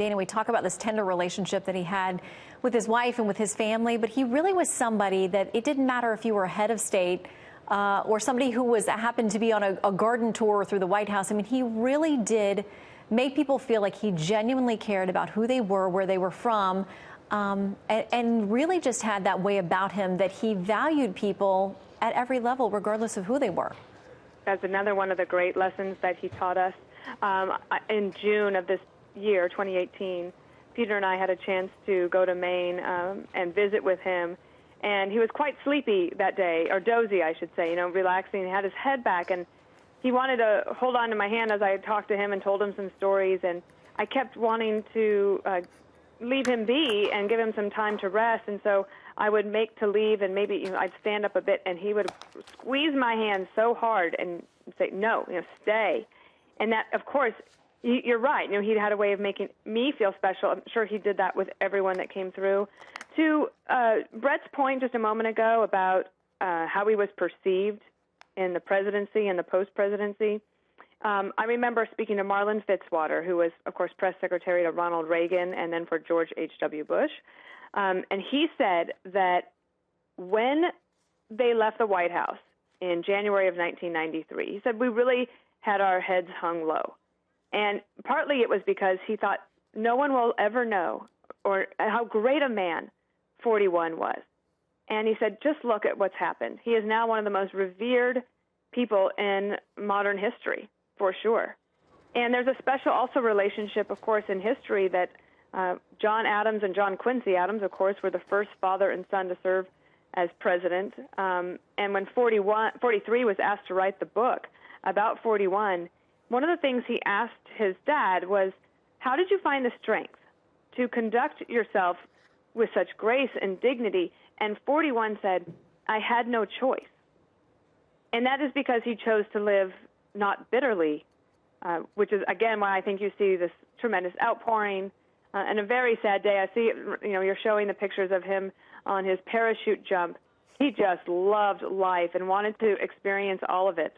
Dana, we talk about this tender relationship that he had with his wife and with his family, but he really was somebody that it didn't matter if you were a head of state or somebody who happened to be on a garden tour through the White House. I mean, he really did make people feel like he genuinely cared about who they were, where they were from, and really just had that way about him that he valued people at every level, regardless of who they were. That's another one of the great lessons that he taught us. In June of this year, 2018, Peter and I had a chance to go to Maine and visit with him, and he was quite sleepy that day, or dozy, I should say, relaxing. He had his head back, and he wanted to hold on to my hand as I talked to him and told him some stories, and I kept wanting to leave him be and give him some time to rest, and so I would make to leave, and maybe I'd stand up a bit, and he would squeeze my hand so hard and say, no, stay. And that, of course, you're right. He had a way of making me feel special. I'm sure he did that with everyone that came through. To Brett's point just a moment ago about how he was perceived in the presidency and the post-presidency, I remember speaking to Marlin Fitzwater, who was, of course, press secretary to Ronald Reagan and then for George H.W. Bush. And he said that when they left the White House in January of 1993, he said, we really had our heads hung low. And partly it was because he thought no one will ever know or how great a man 41 was. And he said, just look at what's happened. He is now one of the most revered people in modern history, for sure. And there's a special also relationship, of course, in history that John Adams and John Quincy Adams, of course, were the first father and son to serve as president. And when 43 was asked to write the book about 41, one of the things he asked his dad was, how did you find the strength to conduct yourself with such grace and dignity? And 41 said, I had no choice. And that is because he chose to live not bitterly, which is, again, why I think you see this tremendous outpouring. And a very sad day. I see, you're showing the pictures of him on his parachute jump. He just loved life and wanted to experience all of it.